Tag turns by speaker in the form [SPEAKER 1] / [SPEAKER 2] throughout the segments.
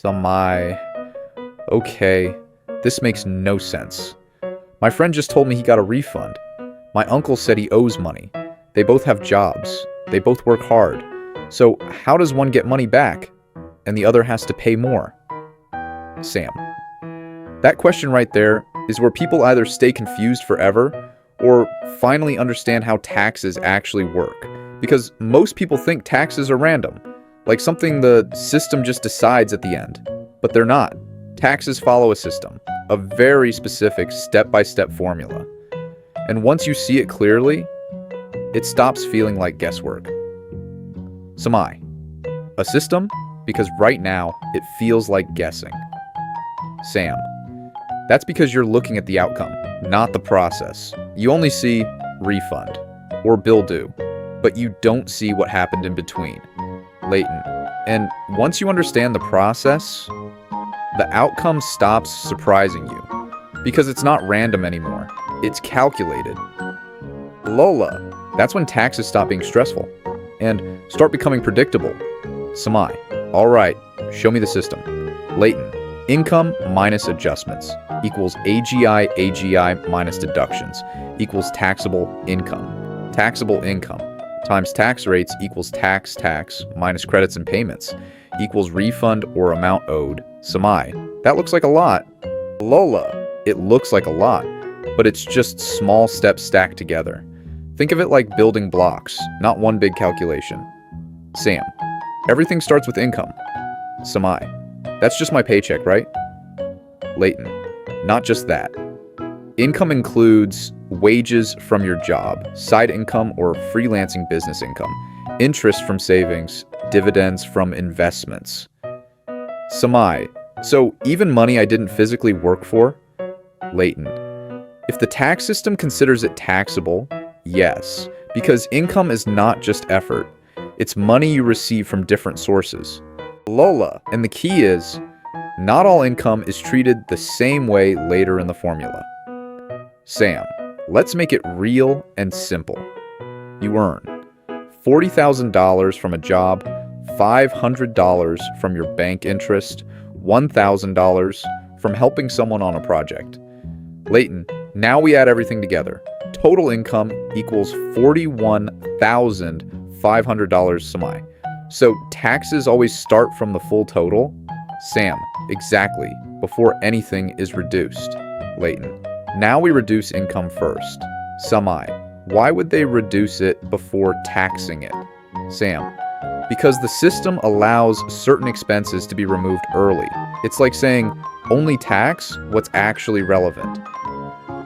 [SPEAKER 1] Samai. Okay, this makes no sense. My friend just told me he got a refund. My uncle said he owes money. They both have jobs. They both work hard. So how does one get money back and the other has to pay more? Sam. That question right there is where people either stay confused forever or finally understand how taxes actually work. Because most people think taxes are random, like something the system just decides at the end. But they're not. Taxes follow a system, a very specific step-by-step formula. And once you see it clearly, it stops feeling like guesswork. Samai. A system? Because right now, it feels like guessing. Sam. That's because you're looking at the outcome, not the process. You only see refund or bill due, but you don't see what happened in between. Latent. And once you understand the process, the outcome stops surprising you because it's not random anymore. It's calculated. Lola. That's when taxes stop being stressful and start becoming predictable. Samai. All right, show me the system. Latent. Income minus adjustments equals AGI minus deductions equals taxable income. Taxable income times tax rates equals tax minus credits and payments equals refund or amount owed. Samai. That looks like a lot. Lola. It looks like a lot, but it's just small steps stacked together. Think of it like building blocks, not one big calculation. Sam. Everything starts with income. Samai. That's just my paycheck, right? Latent. Not just that. Income includes wages from your job, side income or freelancing business income, interest from savings, dividends from investments. Samai. So even money I didn't physically work for? Latent. If the tax system considers it taxable, yes, because income is not just effort. It's money you receive from different sources. Lola. And the key is, not all income is treated the same way later in the formula. Sam. Let's make it real and simple. You earn $40,000 from a job, $500 from your bank interest, $1,000 from helping someone on a project. Latent. Now we add everything together. Total income equals $41,500 Samai. So taxes always start from the full total? Sam. Exactly. Before anything is reduced. Latent. Now we reduce income first. Samai. Why would they reduce it before taxing it? Sam. Because the system allows certain expenses to be removed early. It's like saying, only tax what's actually relevant.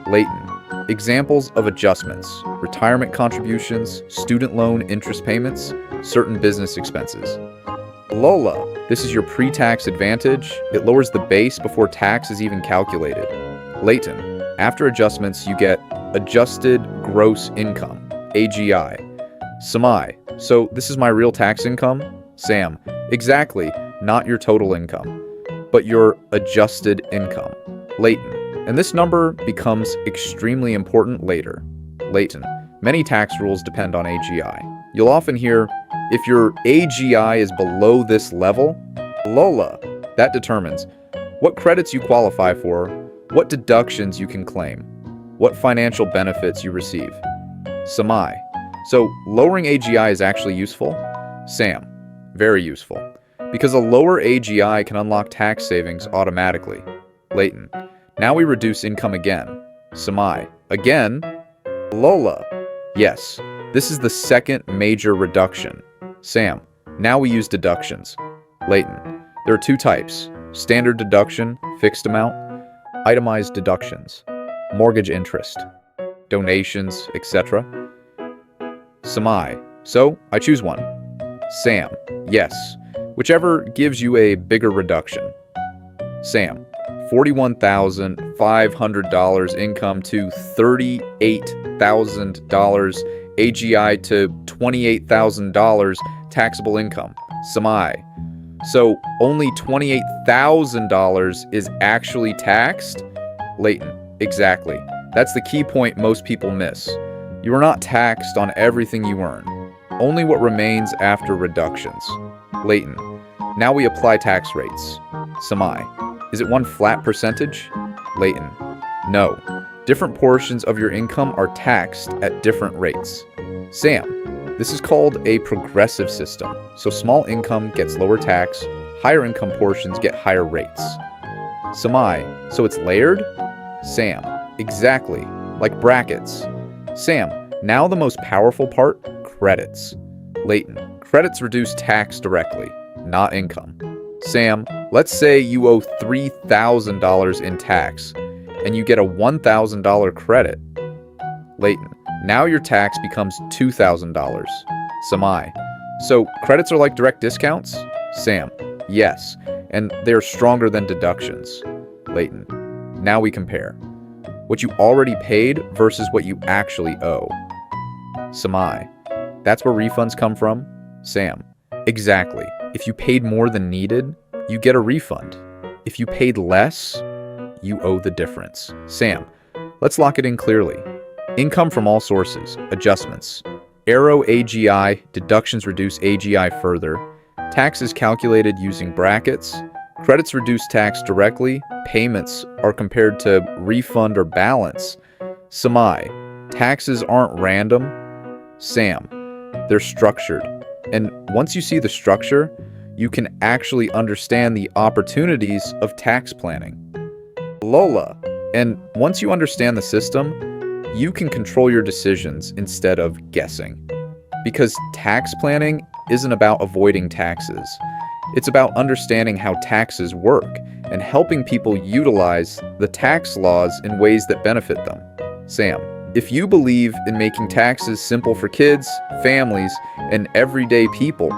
[SPEAKER 1] Latent. Examples of adjustments: retirement contributions, student loan interest payments, certain business expenses. Lola. This is your pre-tax advantage. It lowers the base before tax is even calculated. Latent. After adjustments, you get adjusted gross income, AGI. Samai. So this is my real tax income? Sam. Exactly, not your total income, but your adjusted income. Latent. And this number becomes extremely important later. Latent. Many tax rules depend on AGI. You'll often hear, if your AGI is below this level, Lola. That determines what credits you qualify for, what deductions you can claim, what financial benefits you receive. Samai. So lowering AGI is actually useful? Sam. Very useful. Because a lower AGI can unlock tax savings automatically. Latent. Now we reduce income again. Samai. Again? Lola. Yes. This is the second major reduction. Sam. Now we use deductions. Latent. There are two types: standard deduction, fixed amount; itemized deductions, mortgage interest, donations, etc. Samai. So, I choose one. Sam. Yes. Whichever gives you a bigger reduction. Sam. $41,500 income to $38,000 AGI to $28,000 taxable income. Samai. So only $28,000 is actually taxed? Latent. Exactly. That's the key point most people miss. You are not taxed on everything you earn, only what remains after reductions. Latent. Now we apply tax rates. Samai, is it one flat percentage? Leighton, no. Different portions of your income are taxed at different rates. Sam, this is called a progressive system. So small income gets lower tax, higher income portions get higher rates. Samai, so it's layered? Sam, exactly, like brackets. Sam, now the most powerful part, credits. Leighton, credits reduce tax directly, not income. Sam, let's say you owe $3,000 in tax, and you get a $1,000 credit. Leighton, now your tax becomes $2,000. Samai, so credits are like direct discounts? Sam, yes, and they're stronger than deductions. Leighton, now we compare. What you already paid versus what you actually owe. Samai, that's where refunds come from? Sam, exactly. If you paid more than needed, you get a refund. If you paid less, you owe the difference. Sam, let's lock it in clearly. Income from all sources, adjustments. Arrow AGI, deductions reduce AGI further. Tax is calculated using brackets. Credits reduce tax directly. Payments are compared to refund or balance. Samai, taxes aren't random. Sam, they're structured. And once you see the structure, you can actually understand the opportunities of tax planning. Lola, and once you understand the system, you can control your decisions instead of guessing. Because tax planning isn't about avoiding taxes. It's about understanding how taxes work and helping people utilize the tax laws in ways that benefit them. Sam, if you believe in making taxes simple for kids, families, and everyday people,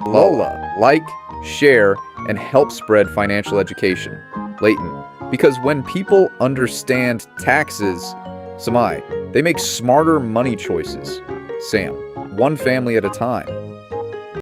[SPEAKER 1] Lola, like, share, and help spread financial education. Leighton, because when people understand taxes, Samai, they make smarter money choices. Sam, one family at a time.